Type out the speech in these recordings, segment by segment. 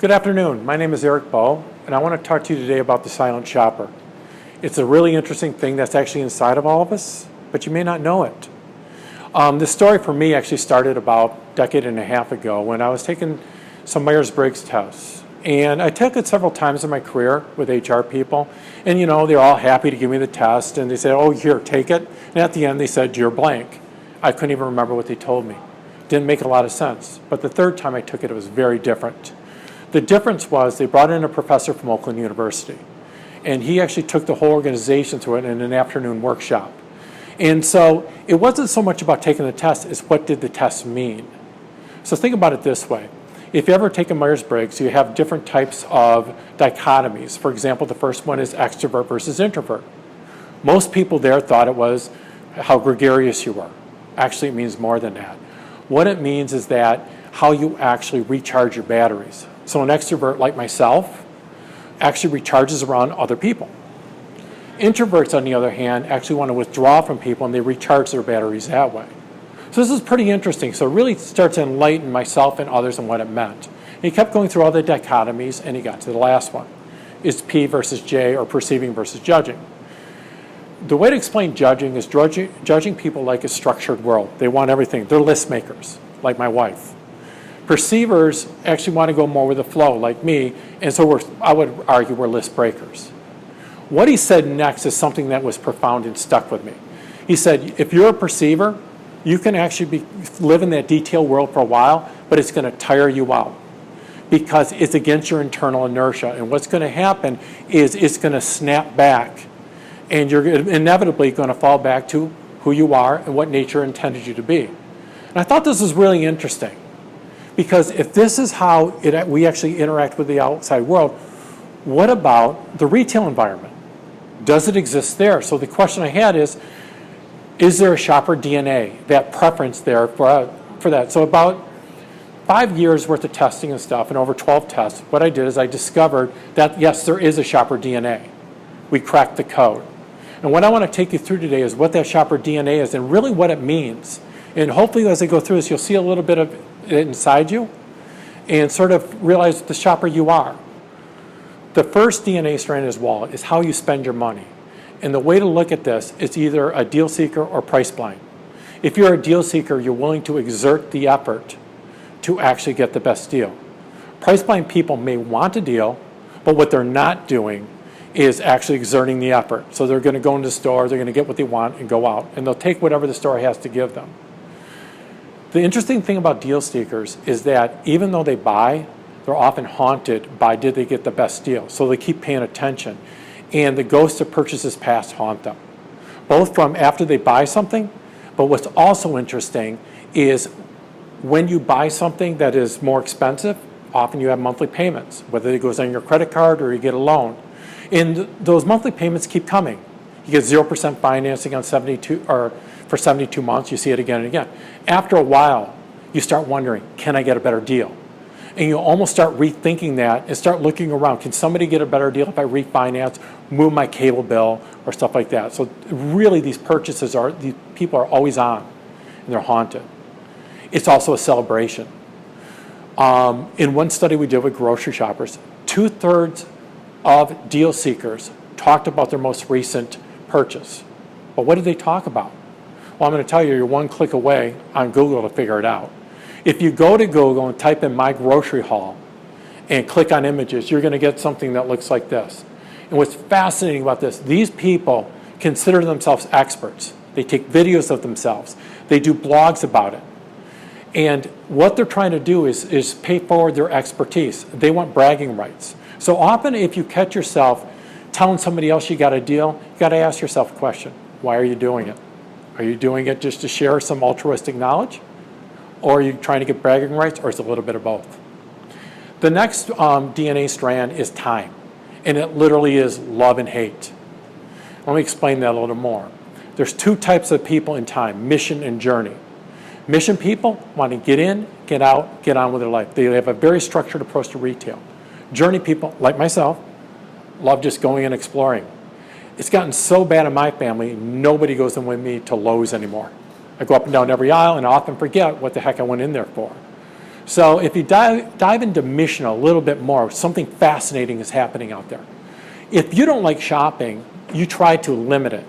Good afternoon. My name is Eric Bowe, and I want to talk to you today about the silent shopper. It's a really interesting thing that's actually inside of all of us, but you may not know it. This story for me actually started about a decade and a half ago when I was taking some Myers-Briggs tests. And I took it several times in my career with HR people, and they're all happy to give me the test, and they said, oh, here, take it. And at the end they said, you're blank. I couldn't even remember what they told me. Didn't make a lot of sense. But the third time I took it, it was very different. The difference was they brought in a professor from Oakland University, and he actually took the whole organization through it in an afternoon workshop. And so it wasn't so much about taking the test as what did the test mean. So think about it this way. If you ever take a Myers-Briggs, you have different types of dichotomies. For example, the first one is extrovert versus introvert. Most people there thought it was how gregarious you were. Actually, it means more than that. What it means is that how you actually recharge your batteries. So an extrovert like myself actually recharges around other people. Introverts, on the other hand, actually want to withdraw from people and they recharge their batteries that way. So this is pretty interesting. So it really starts to enlighten myself and others on what it meant. And he kept going through all the dichotomies and he got to the last one. Is P versus J, or perceiving versus judging. The way to explain judging is judging people like a structured world. They want everything. They're list makers, like my wife. Perceivers actually want to go more with the flow, like me, and so I would argue we're list breakers. What he said next is something that was profound and stuck with me. He said, if you're a perceiver, you can actually live in that detail world for a while, but it's going to tire you out because it's against your internal inertia. And what's going to happen is it's going to snap back, and you're inevitably going to fall back to who you are and what nature intended you to be. And I thought this was really interesting because if this is how we actually interact with the outside world, what about the retail environment? Does it exist there? So the question I had is there a shopper DNA, that preference there for that? So about 5 years worth of testing and stuff, and over 12 tests, what I did is I discovered that, yes, there is a shopper DNA. We cracked the code. And what I want to take you through today is what that shopper DNA is and really what it means. And hopefully as I go through this, you'll see a little bit of it inside you and sort of realize the shopper you are. The first DNA strand is wallet, is how you spend your money. And the way to look at this is either a deal seeker or price blind. If you're a deal seeker, you're willing to exert the effort to actually get the best deal. Price blind people may want a deal, but what they're not doing is actually exerting the effort. So they're going to go into the store, they're going to get what they want and go out, and they'll take whatever the store has to give them. The interesting thing about deal seekers is that even though they buy, they're often haunted by did they get the best deal. So they keep paying attention. And the ghosts of purchases past haunt them, both from after they buy something, but what's also interesting is when you buy something that is more expensive, often you have monthly payments, whether it goes on your credit card or you get a loan. And those monthly payments keep coming. You get 0% financing on 72 or for 72 months, you see it again and again. After a while, you start wondering, can I get a better deal? And you almost start rethinking that and start looking around. Can somebody get a better deal if I refinance, move my cable bill, or stuff like that? So really these purchases these people are always on, and they're haunted. It's also a celebration. In one study we did with grocery shoppers, 2/3 of deal seekers talked about their most recent purchase. But what did they talk about? Well, I'm going to tell you, you're one click away on Google to figure it out. If you go to Google and type in my grocery haul and click on images, you're going to get something that looks like this. And what's fascinating about this, these people consider themselves experts. They take videos of themselves. They do blogs about it. And what they're trying to do is pay forward their expertise. They want bragging rights. So often if you catch yourself telling somebody else you got a deal, you got to ask yourself a question. Why are you doing it? Are you doing it just to share some altruistic knowledge? Or are you trying to get bragging rights, or is it a little bit of both? The next DNA strand is time, and it literally is love and hate. Let me explain that a little more. There's two types of people in time, mission and journey. Mission people want to get in, get out, get on with their life. They have a very structured approach to retail. Journey people, like myself, love just going and exploring. It's gotten so bad in my family, nobody goes in with me to Lowe's anymore. I go up and down every aisle and I often forget what the heck I went in there for. So if you dive into mission a little bit more, something fascinating is happening out there. If you don't like shopping, you try to limit it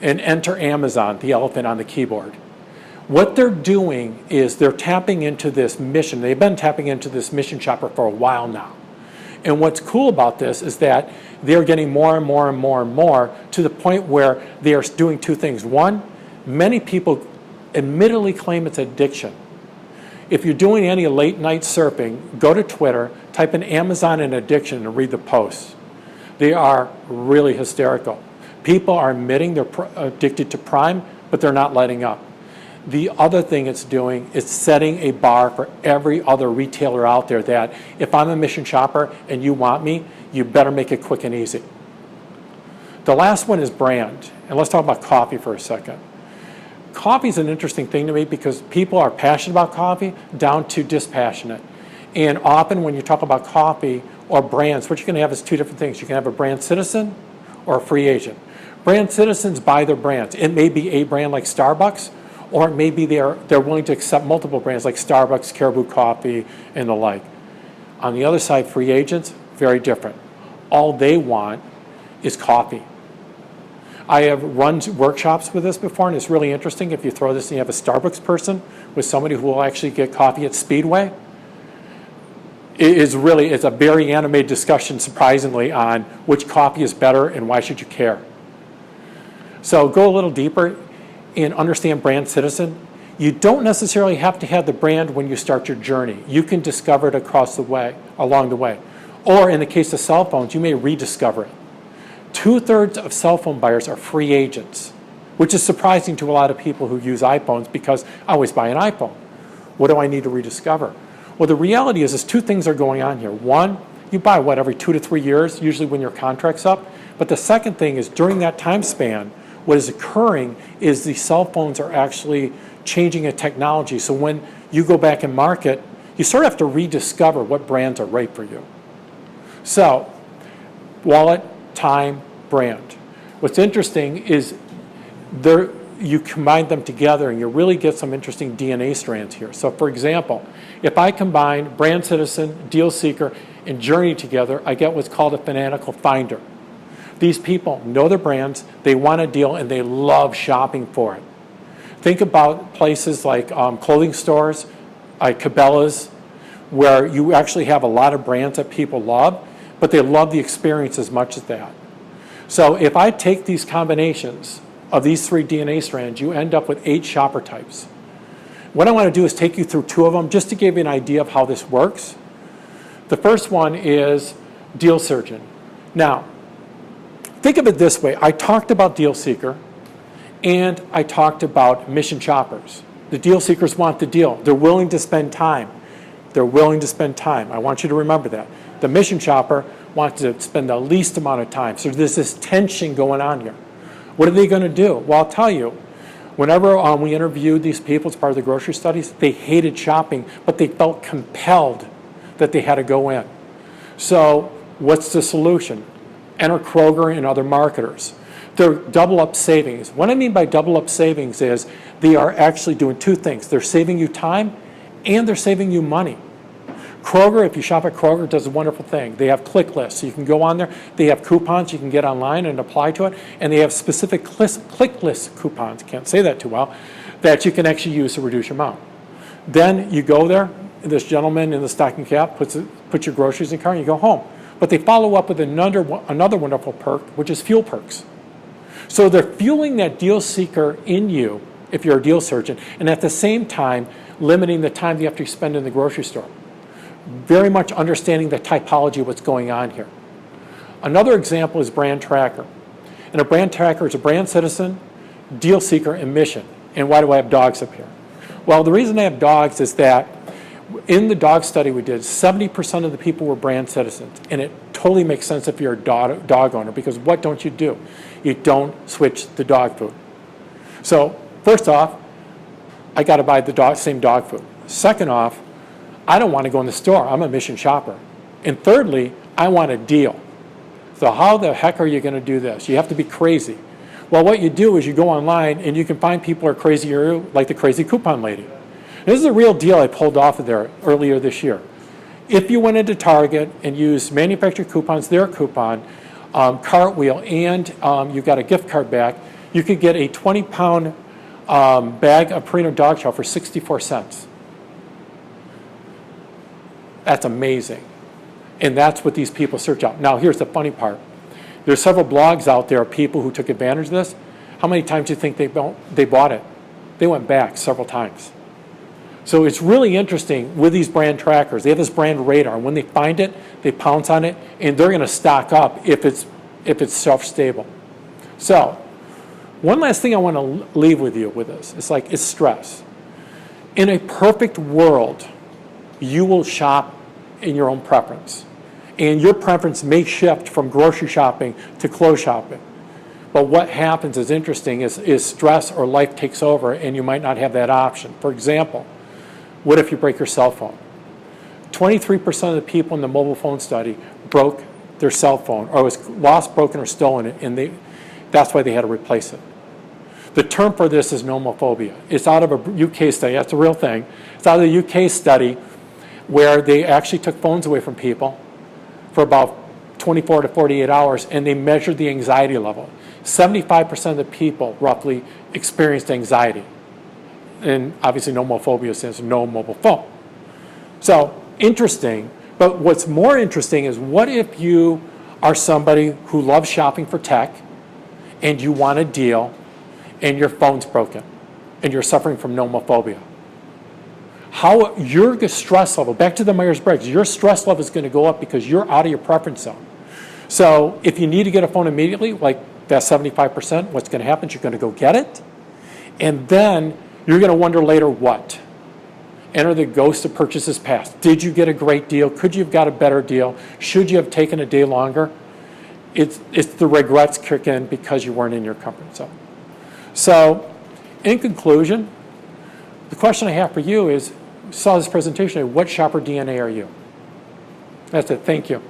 and enter Amazon, the elephant on the keyboard. What they're doing is they're tapping into this mission. They've been tapping into this mission shopper for a while now. And what's cool about this is that they're getting more and more and more and more to the point where they are doing two things. One, many people admittedly claim it's addiction. If you're doing any late night surfing, go to Twitter, type in Amazon and addiction and read the posts. They are really hysterical. People are admitting they're addicted to Prime, but they're not letting up. The other thing it's doing is setting a bar for every other retailer out there that if I'm a mission shopper and you want me, you better make it quick and easy. The last one is brand. And let's talk about coffee for a second. Coffee is an interesting thing to me because people are passionate about coffee down to dispassionate. And often when you talk about coffee or brands, what you're going to have is two different things. You can have a brand citizen or a free agent. Brand citizens buy their brands. It may be a brand like Starbucks, or it may be they're willing to accept multiple brands like Starbucks, Caribou Coffee, and the like. On the other side, free agents, very different. All they want is coffee. I have run workshops with this before, and it's really interesting. If you throw this and you have a Starbucks person with somebody who will actually get coffee at Speedway, it's a very animated discussion, surprisingly, on which coffee is better and why should you care. So go a little deeper and understand brand citizen. You don't necessarily have to have the brand when you start your journey. You can discover it along the way. Or in the case of cell phones, you may rediscover it. 2/3 of cell phone buyers are free agents, which is surprising to a lot of people who use iPhones because I always buy an iPhone. What do I need to rediscover? Well, the reality is two things are going on here. One, you buy every 2 to 3 years, usually when your contract's up. But the second thing is during that time span, what is occurring is the cell phones are actually changing a technology. So when you go back and market, you sort of have to rediscover what brands are right for you. So, wallet, time, brand. What's interesting is you combine them together and you really get some interesting DNA strands here. So for example, if I combine brand citizen, deal seeker, and journey together, I get what's called a fanatical finder. These people know their brands, they want a deal, and they love shopping for it. Think about places like clothing stores, like Cabela's, where you actually have a lot of brands that people love, but they love the experience as much as that. So if I take these combinations of these 3 DNA strands, you end up with 8 shopper types. What I want to do is take you through 2 of them just to give you an idea of how this works. The first one is deal surgeon. Now, think of it this way. I talked about deal seeker and I talked about mission shoppers. The deal seekers want the deal. They're willing to spend time. They're willing to spend time. I want you to remember that. The mission shopper wants to spend the least amount of time. So there's this tension going on here. What are they going to do? Well, I'll tell you. Whenever we interviewed these people as part of the grocery studies, they hated shopping, but they felt compelled that they had to go in. So what's the solution? Enter Kroger and other marketers. They're double up savings. What I mean by double up savings is they are actually doing 2 things. They're saving you time and they're saving you money. Kroger, if you shop at Kroger, does a wonderful thing. They have click lists. So you can go on there. They have coupons you can get online and apply to it. And they have specific click list coupons, can't say that too well, that you can actually use to reduce your amount. Then you go there. This gentleman in the stocking cap puts your groceries in the car and you go home. But they follow up with another wonderful perk, which is fuel perks. So they're fueling that deal seeker in you, if you're a deal surgeon, and at the same time, limiting the time you have to spend in the grocery store. Very much understanding the typology of what's going on here. Another example is brand tracker. And a brand tracker is a brand citizen, deal seeker, and mission. And why do I have dogs up here? Well, the reason I have dogs is that in the dog study we did, 70% of the people were brand citizens. And it totally makes sense if you're a dog owner, because what don't you do? You don't switch the dog food. So first off, I got to buy the same dog food. Second off, I don't want to go in the store. I'm a mission shopper. And thirdly, I want a deal. So how the heck are you going to do this? You have to be crazy. Well, what you do is you go online and you can find people who are crazier, like the crazy coupon lady. This is a real deal I pulled off of there earlier this year. If you went into Target and used manufacturer coupons, their coupon, Cartwheel, and you got a gift card back, you could get a 20-pound bag of Purina dog chow for 64 cents. That's amazing. And that's what these people search out. Now, here's the funny part. There's several blogs out there of people who took advantage of this. How many times do you think they bought it? They went back several times. So it's really interesting with these brand trackers. They have this brand radar. When they find it, they pounce on it, and they're going to stock up if it's shelf-stable. So one last thing I want to leave with you with this. It's stress. In a perfect world, you will shop in your own preference. And your preference may shift from grocery shopping to clothes shopping. But what happens is interesting is stress or life takes over, and you might not have that option. For example, what if you break your cell phone? 23% of the people in the mobile phone study broke their cell phone, or was lost, broken, or stolen, and that's why they had to replace it. The term for this is nomophobia. It's out of a UK study. That's a real thing. It's out of the UK study where they actually took phones away from people for about 24 to 48 hours, and they measured the anxiety level. 75% of the people, roughly, experienced anxiety. And obviously nomophobia stands for no mobile phone. So, interesting. But what's more interesting is, what if you are somebody who loves shopping for tech, and you want a deal, and your phone's broken, and you're suffering from nomophobia? How your stress level, back to the Myers-Briggs, your stress level is going to go up because you're out of your preference zone. So if you need to get a phone immediately, like that 75%, what's going to happen is you're going to go get it, and then you're going to wonder later what? Enter the ghost of purchases past. Did you get a great deal? Could you have got a better deal? Should you have taken a day longer? It's the regrets kick in because you weren't in your comfort zone. So in conclusion, the question I have for you is, you saw this presentation, what shopper DNA are you? That's it. Thank you.